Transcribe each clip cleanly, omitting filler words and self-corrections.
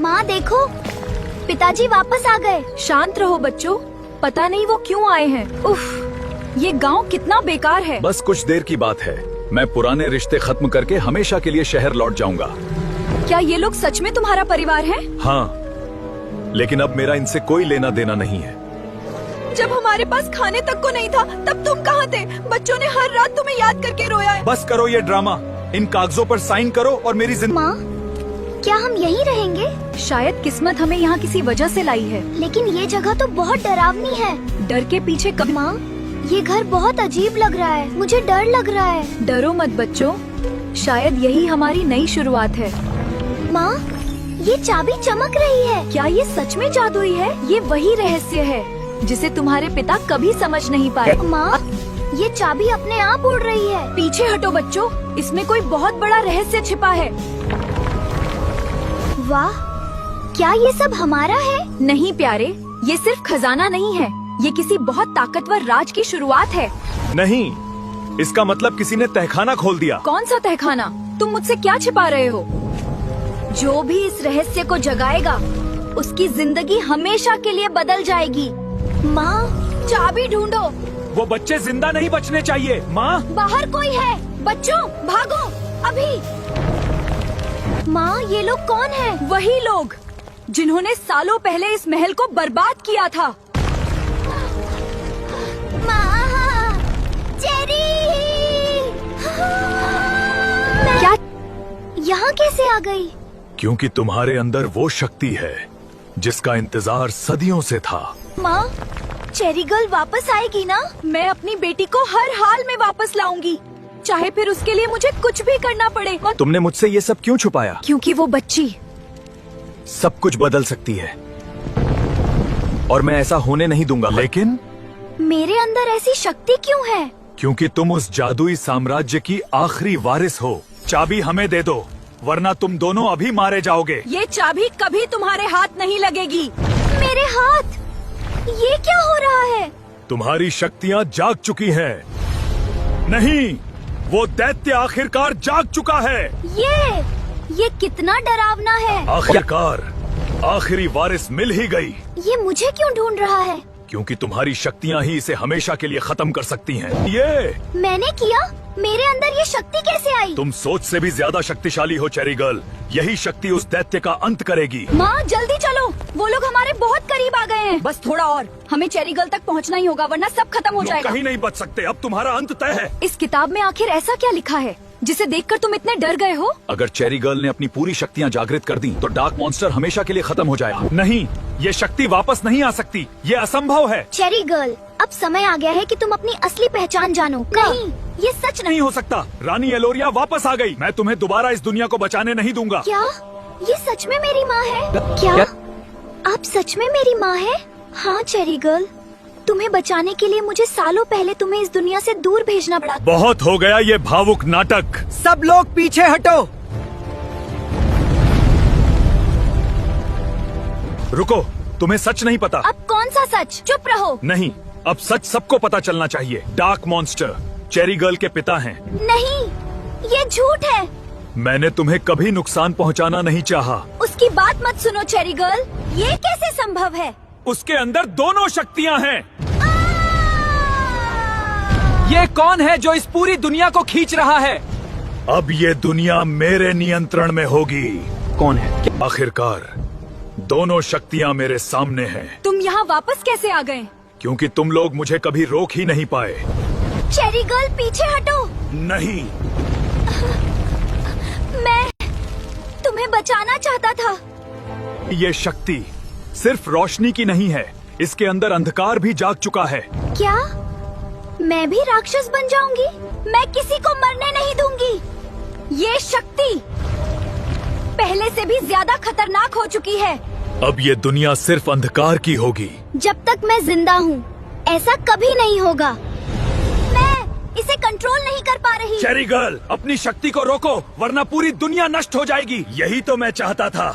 माँ देखो, पिताजी वापस आ गए। शांत रहो बच्चों, पता नहीं वो क्यों आए हैं। उफ, ये गांव कितना बेकार है। बस कुछ देर की बात है, मैं पुराने रिश्ते खत्म करके हमेशा के लिए शहर लौट जाऊंगा। क्या ये लोग सच में तुम्हारा परिवार है? हाँ, लेकिन अब मेरा इनसे कोई लेना देना नहीं है। जब हमारे पास खाने तक को नहीं था तब तुम कहाँ थे? बच्चों ने हर रात तुम्हें याद करके रोया है। बस करो ये ड्रामा, इन कागजों पर साइन करो और मेरी जिंदगी। माँ, क्या हम यहीं रहेंगे? शायद किस्मत हमें यहाँ किसी वजह से लाई है। लेकिन ये जगह तो बहुत डरावनी है। डर के पीछे कभी। माँ, ये घर बहुत अजीब लग रहा है, मुझे डर लग रहा है। डरो मत बच्चों, शायद यही हमारी नई शुरुआत है। माँ, ये चाबी चमक रही है। क्या ये सच में जादुई है? ये वही रहस्य है जिसे तुम्हारे पिता कभी समझ नहीं पाए। माँ, ये चाबी अपने आप उड़ रही है। पीछे हटो बच्चों, इसमें कोई बहुत बड़ा रहस्य छिपा है। वाह, क्या ये सब हमारा है? नहीं प्यारे, ये सिर्फ खजाना नहीं है, ये किसी बहुत ताकतवर राज की शुरुआत है। नहीं, इसका मतलब किसी ने तहखाना खोल दिया। कौन सा तहखाना? तुम मुझसे क्या छिपा रहे हो? जो भी इस रहस्य को जगाएगा, उसकी जिंदगी हमेशा के लिए बदल जाएगी। माँ, चाबी ढूंढो। वो बच्चे जिंदा नहीं बचने चाहिए। माँ, बाहर कोई है। बच्चों भागो अभी। माँ, ये लोग कौन हैं? वही लोग जिन्होंने सालों पहले इस महल को बर्बाद किया था। माँ, चेरी! क्या? यहाँ कैसे आ गई? क्योंकि तुम्हारे अंदर वो शक्ति है जिसका इंतजार सदियों से था। माँ, चेरी गर्ल वापस आएगी ना? मैं अपनी बेटी को हर हाल में वापस लाऊंगी, चाहे फिर उसके लिए मुझे कुछ भी करना पड़े। तुमने मुझसे ये सब क्यों छुपाया? क्योंकि वो बच्ची सब कुछ बदल सकती है और मैं ऐसा होने नहीं दूंगा। लेकिन मेरे अंदर ऐसी शक्ति क्यों है? क्योंकि तुम उस जादुई साम्राज्य की आखिरी वारिस हो। चाबी हमें दे दो, वरना तुम दोनों अभी मारे जाओगे। ये चाबी कभी तुम्हारे हाथ नहीं लगेगी। मेरे हाथ? ये क्या हो रहा है? तुम्हारी शक्तियाँ जाग चुकी हैं। नहीं, वो दैत्य आखिरकार जाग चुका है। ये कितना डरावना है। आखिरकार आखिरी वारिस मिल ही गई। ये मुझे क्यों ढूंढ रहा है? क्योंकि तुम्हारी शक्तियाँ ही इसे हमेशा के लिए खत्म कर सकती हैं। ये मैंने किया? मेरे अंदर ये शक्ति कैसे आई? तुम सोच से भी ज्यादा शक्तिशाली हो चेरी गर्ल। यही शक्ति उस दैत्य का अंत करेगी। माँ जल्दी चलो, वो लोग हमारे बहुत करीब आ गए हैं। बस थोड़ा और, हमें चेरी गर्ल तक पहुँचना ही होगा, वरना सब खत्म हो जाएगा। कहीं नहीं बच सकते, अब तुम्हारा अंत तय है। इस किताब में आखिर ऐसा क्या लिखा है जिसे देखकर तुम इतने डर गए हो? अगर चेरी गर्ल ने अपनी पूरी शक्तियाँ जागृत कर दी तो डार्क मॉन्स्टर हमेशा के लिए खत्म हो जाएगा। नहीं, ये शक्ति वापस नहीं आ सकती, ये असंभव है। चेरी गर्ल, अब समय आ गया है कि तुम अपनी असली पहचान जानो। नहीं, ये सच नहीं हो सकता। रानी एलोरिया वापस आ गई। मैं तुम्हें दोबारा इस दुनिया को बचाने नहीं दूंगा। क्या ये सच में मेरी माँ है? क्या आप सच में मेरी माँ है? हाँ चेरी गर्ल, तुम्हें बचाने के लिए मुझे सालों पहले तुम्हें इस दुनिया से दूर भेजना पड़ा। बहुत हो गया ये भावुक नाटक। सब लोग पीछे हटो। रुको, तुम्हें सच नहीं पता। अब कौन सा सच? चुप रहो। नहीं, अब सच सबको पता चलना चाहिए। डार्क मॉन्स्टर चेरी गर्ल के पिता हैं। नहीं, ये झूठ है। मैंने तुम्हें कभी नुकसान पहुंचाना नहीं चाहा। उसकी बात मत सुनो चेरी गर्ल, ये कैसे संभव है? उसके अंदर दोनों शक्तियां हैं। ये कौन है जो इस पूरी दुनिया को खींच रहा है? अब ये दुनिया मेरे नियंत्रण में होगी। कौन है? आखिरकार दोनों शक्तियां मेरे सामने हैं। तुम यहाँ वापस कैसे आ गए? क्योंकि तुम लोग मुझे कभी रोक ही नहीं पाए। चेरी गर्ल पीछे हटो। नहीं, मैं तुम्हें बचाना चाहता था। ये शक्ति सिर्फ रोशनी की नहीं है, इसके अंदर अंधकार भी जाग चुका है। क्या मैं भी राक्षस बन जाऊंगी? मैं किसी को मरने नहीं दूंगी। ये शक्ति पहले से भी ज्यादा खतरनाक हो चुकी है। अब ये दुनिया सिर्फ अंधकार की होगी। जब तक मैं जिंदा हूँ ऐसा कभी नहीं होगा। मैं इसे कंट्रोल नहीं कर पा रही। चेरी गर्ल, अपनी शक्ति को रोको, वरना पूरी दुनिया नष्ट हो जाएगी। यही तो मैं चाहता था।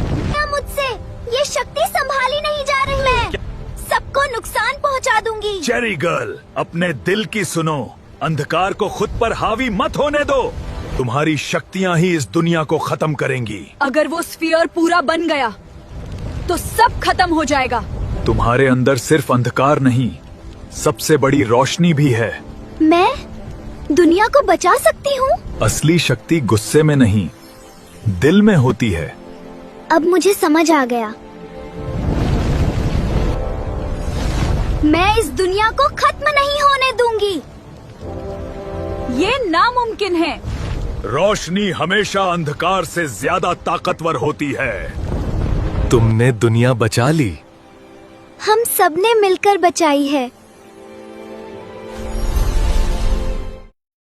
क्या मुझसे ये शक्ति संभाली नहीं जा रही? मैं सबको नुकसान पहुंचा दूंगी। चेरी गर्ल, अपने दिल की सुनो। अंधकार को खुद पर हावी मत होने दो। तुम्हारी शक्तियां ही इस दुनिया को खत्म करेंगी। अगर वो स्फीयर पूरा बन गया तो सब खत्म हो जाएगा। तुम्हारे अंदर सिर्फ अंधकार नहीं, सबसे बड़ी रोशनी भी है। मैं दुनिया को बचा सकती हूँ। असली शक्ति गुस्से में नहीं, दिल में होती है। अब मुझे समझ आ गया। मैं इस दुनिया को खत्म नहीं होने दूंगी। ये नामुमकिन है। रोशनी हमेशा अंधकार से ज्यादा ताकतवर होती है। तुमने दुनिया बचा ली। हम सबने मिलकर बचाई है।